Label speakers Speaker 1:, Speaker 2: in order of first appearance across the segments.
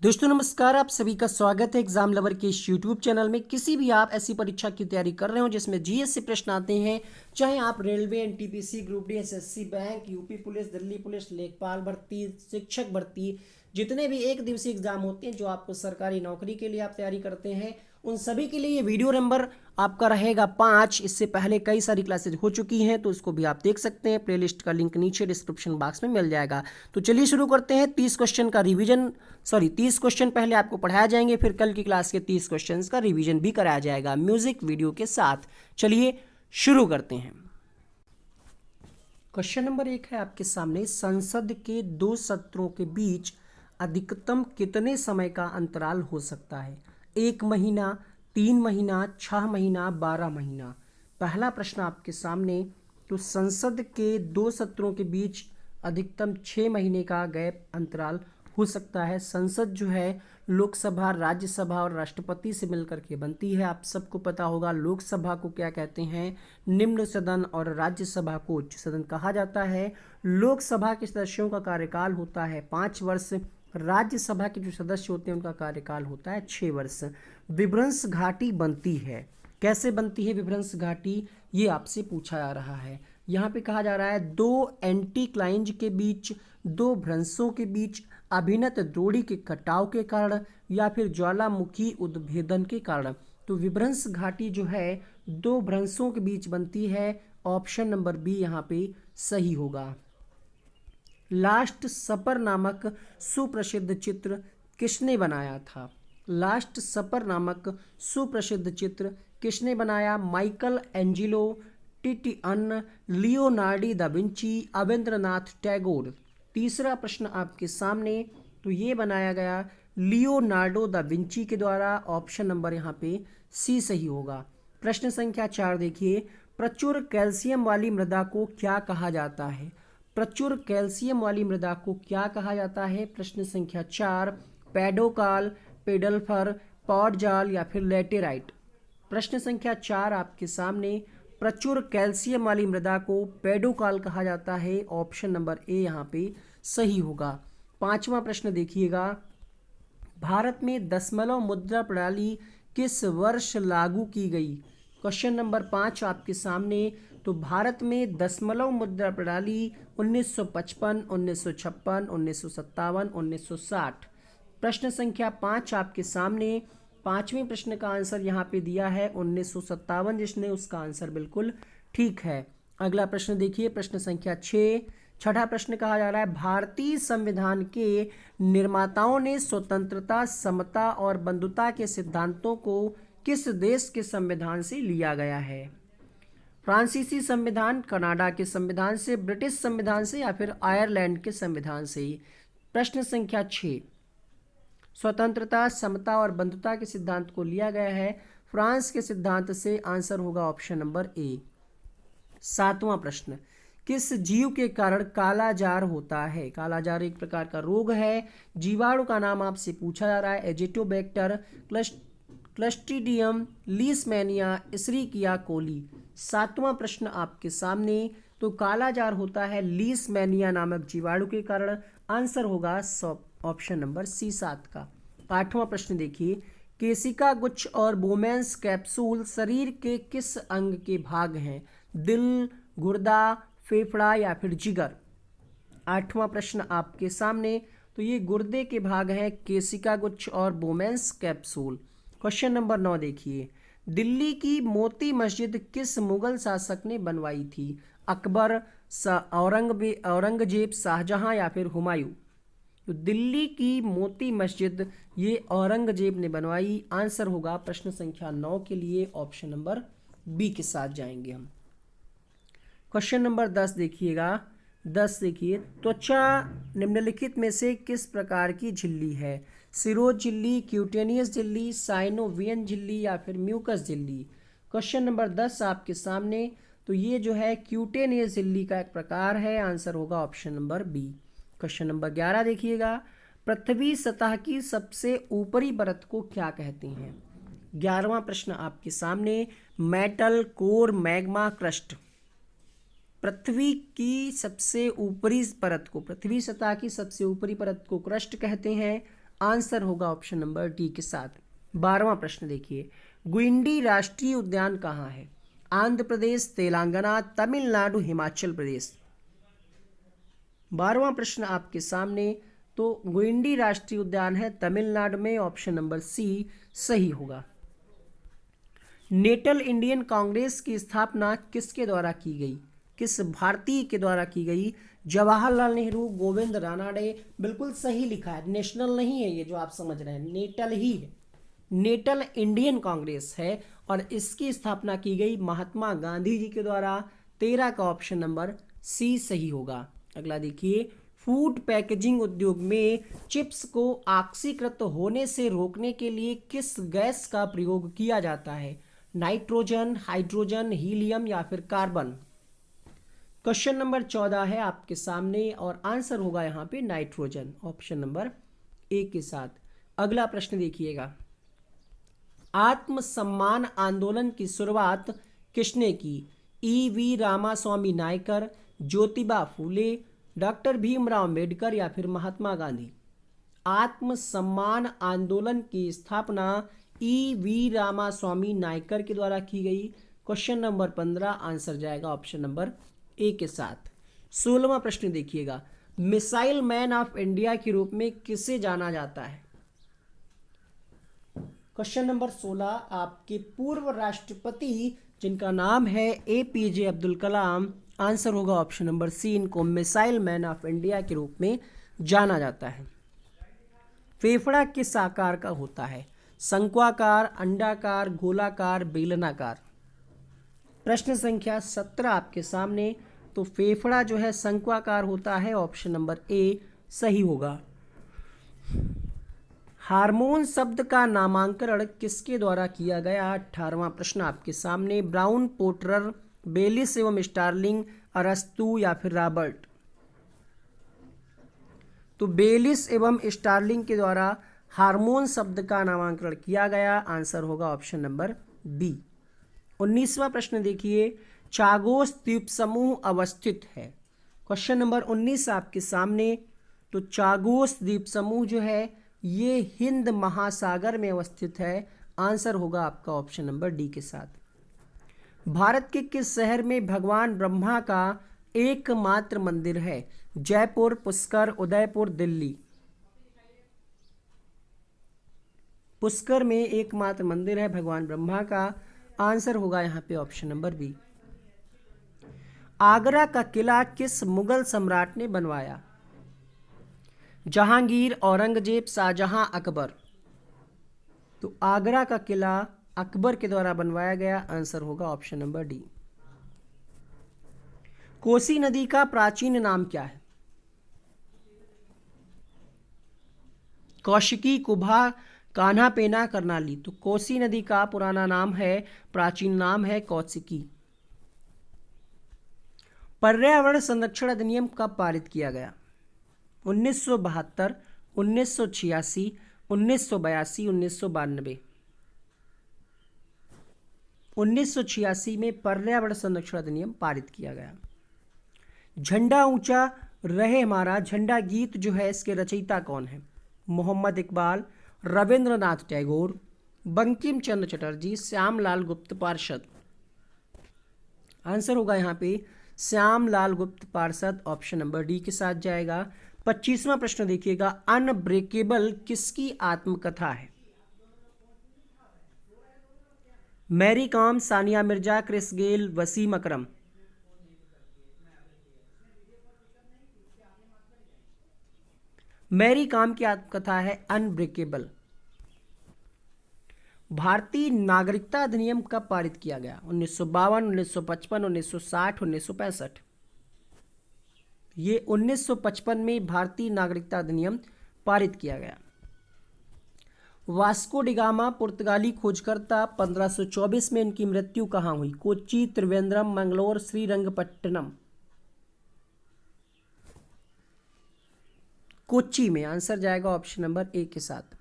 Speaker 1: दोस्तों नमस्कार, आप सभी का स्वागत है एग्जाम लवर के इस यूट्यूब चैनल में। किसी भी आप ऐसी परीक्षा की तैयारी कर रहे हो जिसमें जीएस से प्रश्न आते हैं, चाहे आप railway, NTPC, group D, SSC, bank, UP police, Delhi police, लेखपाल भर्ती, शिक्षक भर्ती, जितने भी एक दिवसीय एग्जाम होते हैं जो आपको सरकारी नौकरी के लिए आप तैयारी करते हैं, उन सभी के लिए ये वीडियो नंबर आपका रहेगा 5। इससे पहले कई सारी क्लासेज हो चुकी हैं तो उसको भी आप देख सकते हैं। प्लेलिस्ट का लिंक नीचे डिस्क्रिप्शन बॉक्स में मिल जाएगा। तो चलिए शुरू करते हैं। 30 क्वेश्चन का रिवीजन, 30 क्वेश्चन पहले आपको पढ़ाया जाएंगे, फिर कल की क्लास के 30 क्वेश्चन का रिवीजन भी कराया जाएगा म्यूजिक वीडियो के साथ। चलिए शुरू करते हैं। क्वेश्चन नंबर 1 है आपके सामने, संसद के 2 सत्रों के बीच अधिकतम कितने समय का अंतराल हो सकता है? 1 महीना, 3 महीना, 6 महीना, 12 महीना। पहला प्रश्न आपके सामने, तो संसद के 2 सत्रों के बीच अधिकतम 6 महीने का गैप अंतराल हो सकता है। संसद जो है लोकसभा, राज्यसभा और राष्ट्रपति से मिलकर के बनती है। आप सबको पता होगा लोकसभा को क्या कहते हैं, निम्न सदन, और राज्यसभा को उच्च सदन कहा जाता है। लोकसभा के सदस्यों का कार्यकाल होता है 5 वर्ष, राज्यसभा के जो सदस्य होते हैं उनका कार्यकाल होता है 6 वर्ष। विभ्रंश घाटी बनती है, कैसे बनती है विभ्रंश घाटी, ये आपसे पूछा जा रहा है। यहाँ पे कहा जा रहा है 2 एंटीक्लाइंज के बीच, 2 भ्रंशों के बीच, अभिनत द्रोणी के कटाव के कारण, या फिर ज्वालामुखी उद्भेदन के कारण। तो विभ्रंश घाटी जो है 2 भ्रंशों के बीच बनती है। ऑप्शन नंबर बी यहाँ पे सही होगा। लास्ट सपर नामक सुप्रसिद्ध चित्र किसने बनाया था? लास्ट सपर नामक सुप्रसिद्ध चित्र किसने बनाया? Michelangelo, Titian, Leonardo da Vinci, Abanindranath Tagore. तीसरा प्रश्न आपके सामने, तो ये बनाया गया लियोनार्डो दा विंची के द्वारा। ऑप्शन नंबर यहाँ पे सी सही होगा। प्रश्न संख्या 4 देखिए, प्रचुर कैल्शियम वाली मृदा को क्या कहा जाता है? प्रचुर कैल्शियम वाली मृदा को क्या कहा जाता है? प्रश्न संख्या 4, पेडोकाल, पेडल्फर, पॉट जाल या फिर लेटेराइट। प्रश्न संख्या 4 आपके सामने, प्रचुर कैल्शियम वाली मृदा को पेडोकाल कहा जाता है। ऑप्शन नंबर ए यहाँ पे सही होगा। 5वां प्रश्न देखिएगा, भारत में दशमलव मुद्रा प्रणाली किस वर्ष लागू की गई? क्वेश्चन नंबर 5 आपके सामने, तो भारत में दशमलव मुद्रा प्रणाली 1955, 1956, 1957, 1960। प्रश्न संख्या 5 आपके सामने, 5वें प्रश्न का आंसर यहाँ पे दिया है 1957, जिसने उसका आंसर बिल्कुल ठीक है। अगला प्रश्न देखिए, प्रश्न संख्या 6, छठा प्रश्न कहा जा रहा है, भारतीय संविधान के निर्माताओं ने स्वतंत्रता, समता और बंधुता के सिद्धांतों को किस देश के संविधान से लिया गया है? फ्रांसीसी संविधान, कनाडा के संविधान से, ब्रिटिश संविधान से या फिर आयरलैंड के संविधान से। प्रश्न संख्या 6, स्वतंत्रता, समता और बंधुता के सिद्धांत को लिया गया है फ्रांस के सिद्धांत से। आंसर होगा ऑप्शन नंबर ए। 7वां प्रश्न, किस जीव के कारण काला जार होता है? काला जार एक प्रकार का रोग है। जीवाणु का नाम आपसे पूछा जा रहा है, एजिटोबैक्टर, क्लस्ट्रीडियम, लीशमैनिया, इश्रिकिया कोली। 7वां प्रश्न आपके सामने, तो काला जार होता है लीशमैनिया नामक जीवाणु के कारण। आंसर होगा ऑप्शन नंबर सी 7 का। 8वां प्रश्न देखिए, केशिका गुच्छ और बोमेंस कैप्सूल शरीर के किस अंग के भाग हैं? दिल, गुर्दा, फेफड़ा या फिर जिगर। 8वां प्रश्न आपके सामने, तो ये गुर्दे के भाग हैं केशिका गुच्छ और बोमेंस कैप्सूल। क्वेश्चन नंबर 9 देखिए, दिल्ली की मोती मस्जिद किस मुगल शासक ने बनवाई थी? अकबर, औरंगजेब, शाहजहां या फिर हुमायूं। तो दिल्ली की मोती मस्जिद ये औरंगजेब ने बनवाई। आंसर होगा प्रश्न संख्या 9 के लिए ऑप्शन नंबर बी के साथ जाएंगे हम। क्वेश्चन नंबर 10 देखिएगा। 10 देखिए, त्वचा निम्नलिखित में से किस प्रकार की झिल्ली है? सिरोज झिल्ली, क्यूटेनियस झिल्ली, साइनोवियन झिल्ली या फिर म्यूकस झिल्ली। क्वेश्चन नंबर 10 आपके सामने, तो ये जो है क्यूटेनियस झिल्ली का एक प्रकार है। आंसर होगा option number B. Question number 11 देखिएगा, पृथ्वी सतह की सबसे ऊपरी परत को क्या कहते हैं? 11वां प्रश्न आपके सामने, मेटल, कोर, मैग्मा, क्रस्ट। पृथ्वी की सबसे ऊपरी परत को, पृथ्वी सतह की सबसे ऊपरी परत को क्रस्ट कहते हैं। आंसर होगा ऑप्शन नंबर डी के साथ। 12वां प्रश्न देखिए, गुइंडी राष्ट्रीय उद्यान कहाँ है? आंध्र प्रदेश, तेलंगाना, तमिलनाडु, हिमाचल प्रदेश। 12वां प्रश्न आपके सामने। तो गुइंडी राष्ट्रीय उद्यान है तमिलनाडु में, ऑप्शन नंबर सी सही होगा। नेटल इंडियन कांग्रेस की स्थापना किसके द्वारा की गई? किस भारतीय के द्वारा की गई? जवाहरलाल नेहरू, गोविंद रानाडे। बिल्कुल सही लिखा है, नेशनल नहीं है ये जो आप समझ रहे हैं, नेटल ही है। नेटल इंडियन कांग्रेस है और इसकी स्थापना की गई महात्मा गांधी जी के द्वारा। 13 का ऑप्शन नंबर सी सही होगा। अगला देखिए, फूड पैकेजिंग उद्योग में चिप्स को ऑक्सीकृत होने से रोकने के लिए किस गैस का प्रयोग किया जाता है? नाइट्रोजन, हाइड्रोजन, हीलियम या फिर कार्बन। क्वेश्चन नंबर 14 है आपके सामने और आंसर होगा यहाँ पे नाइट्रोजन, ऑप्शन नंबर ए के साथ। अगला प्रश्न देखिएगा, आत्मसम्मान आंदोलन की शुरुआत किसने की? वी रामास्वामी नायकर, ज्योतिबा फूले, डॉक्टर भीमराव अम्बेडकर या फिर महात्मा गांधी। आत्मसम्मान आंदोलन की स्थापना वी रामास्वामी नायकर के द्वारा की गई। क्वेश्चन नंबर 15 आंसर जाएगा ऑप्शन नंबर ए के साथ। 16वां प्रश्न देखिएगा, मिसाइल मैन ऑफ इंडिया के रूप में किसे जाना जाता है? क्वेश्चन नंबर 16 आपके पूर्व राष्ट्रपति जिनका नाम है APJ अब्दुल कलाम। आंसर होगा ऑप्शन नंबर सी, इनको मिसाइल मैन ऑफ इंडिया के रूप में जाना जाता है। फेफड़ा किस आकार का होता है? शंक्वाकार, अंडाकार, गोलाकार, बेलनाकार। प्रश्न संख्या 17 आपके सामने। तो फेफड़ा जो है शंक्वाकार होता है, ऑप्शन नंबर ए सही होगा। हार्मोन शब्द का नामांकरण किसके द्वारा किया गया? 18वां प्रश्न आपके सामने। ब्राउन, पोर्टर, बेलिस एवं स्टार्लिंग, अरस्तु या फिर रॉबर्ट। तो बेलिस एवं स्टार्लिंग के द्वारा हार्मोन शब्द का नामांकरण किया गया। आंसर होगा ऑप्शन नंबर बी। 19वां प्रश्न देखिए, चागोस द्वीप समूह अवस्थित है। क्वेश्चन नंबर 19 आपके सामने। तो चागोस द्वीप समूह जो है ये हिंद महासागर में अवस्थित है। आंसर होगा आपका ऑप्शन नंबर डी के साथ। भारत के किस शहर में भगवान ब्रह्मा का एकमात्र मंदिर है? जयपुर, पुष्कर, उदयपुर, दिल्ली। पुष्कर में एकमात्र मंदिर है भगवान ब्रह्मा का। आंसर होगा यहाँ पे ऑप्शन नंबर बी। आगरा का किला किस मुगल सम्राट ने बनवाया? जहांगीर, औरंगजेब, शाहजहां, अकबर। तो आगरा का किला अकबर के द्वारा बनवाया गया। आंसर होगा ऑप्शन नंबर डी। कोसी नदी का प्राचीन नाम क्या है? कौशिकी, कुभा, कान्हा, पेना, करनाली। तो कोसी नदी का पुराना नाम है, प्राचीन नाम है कौशिकी। पर्यावरण संरक्षण अधिनियम कब पारित किया गया? 1972, 1986, 1982, 1992। 1986 में पर्यावरण संरक्षण अधिनियम पारित किया गया। झंडा ऊंचा रहे हमारा झंडा गीत जो है इसके रचयिता कौन है? मोहम्मद इकबाल, रविंद्रनाथ टैगोर, बंकिम चंद्र चटर्जी, श्यामलाल गुप्त पार्षद। आंसर होगा यहाँ पे श्यामलाल गुप्त पार्षद, ऑप्शन नंबर डी के साथ जाएगा। 25वां प्रश्न देखिएगा, अनब्रेकेबल किसकी आत्मकथा है? Mary Kom, Sania Mirza, Chris Gayle, Wasim Akram. मैरी कॉम की आत्मकथा है अनब्रेकेबल। भारतीय नागरिकता अधिनियम कब पारित किया गया? 1952, 1955, 1960, 1965। ये 1955 में भारतीय नागरिकता अधिनियम पारित किया गया। वास्को डिगामा पुर्तगाली खोजकर्ता, 1524 में इनकी मृत्यु कहाँ हुई? कोच्चि, त्रिवेंद्रम, मंगलोर, श्रीरंगपट्टनम। कोच्चि में। आंसर जाएगा ऑप्शन नंबर ए के साथ।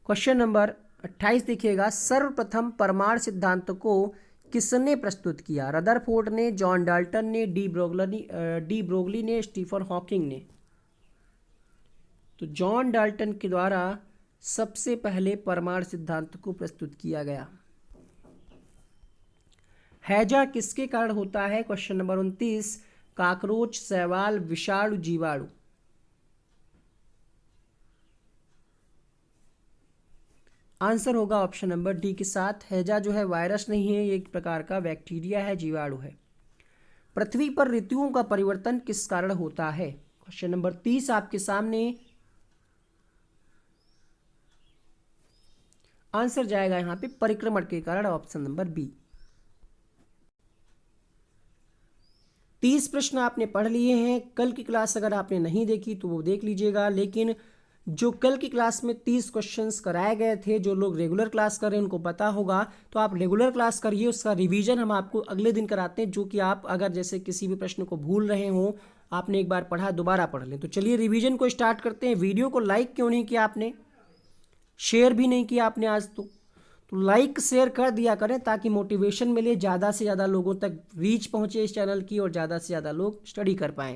Speaker 1: क्वेश्चन नंबर 28 देखिएगा, सर्वप्रथम परमाणु सिद्धांत को किसने प्रस्तुत किया? रदरफोर्ड ने, जॉन डाल्टन ने, डी ब्रोगली ने, स्टीफन हॉकिंग ने। तो जॉन डाल्टन के द्वारा सबसे पहले परमाणु सिद्धांत को प्रस्तुत किया गया। हैजा किसके कारण होता है? Question number 29। काकरोच, शैवाल, विषाणु, जीवाणु। आंसर होगा ऑप्शन नंबर डी के साथ। हैजा जो है वायरस नहीं है, ये एक प्रकार का बैक्टीरिया है, जीवाणु है। पृथ्वी पर ऋतुओं का परिवर्तन किस कारण होता है? क्वेश्चन नंबर 30 आपके सामने। आंसर जाएगा यहां पे परिक्रमण के कारण, ऑप्शन नंबर बी। 30 प्रश्न आपने पढ़ लिए हैं। कल की क्लास अगर आपने नहीं देखी तो वो देख लीजिएगा, लेकिन जो कल की क्लास में 30 क्वेश्चंस कराए गए थे, जो लोग रेगुलर क्लास कर रहे हैं उनको पता होगा, तो आप रेगुलर क्लास करिए। उसका रिवीजन हम आपको अगले दिन कराते हैं, जो कि आप अगर जैसे किसी भी प्रश्न को भूल रहे हो, आपने एक बार पढ़ा दोबारा पढ़ लें। तो चलिए रिवीजन को स्टार्ट करते हैं। वीडियो को लाइक क्यों नहीं किया आपने, शेयर भी नहीं किया आपने आज तो लाइक शेयर कर दिया करें, ताकि मोटिवेशन मिले, ज़्यादा से ज़्यादा लोगों तक रीच पहुँचे इस चैनल की, और ज़्यादा से ज़्यादा लोग स्टडी कर पाएँ।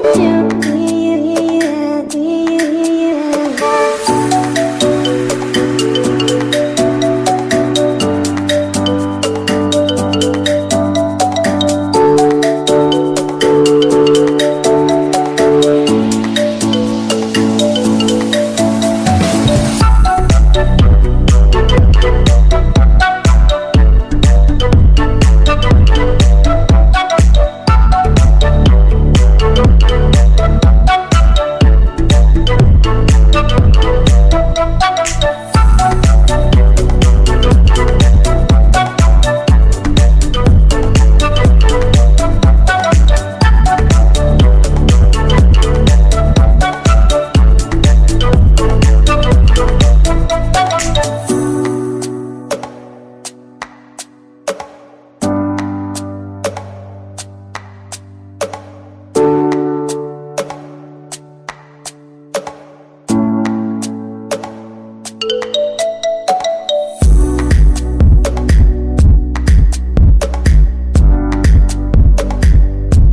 Speaker 2: you.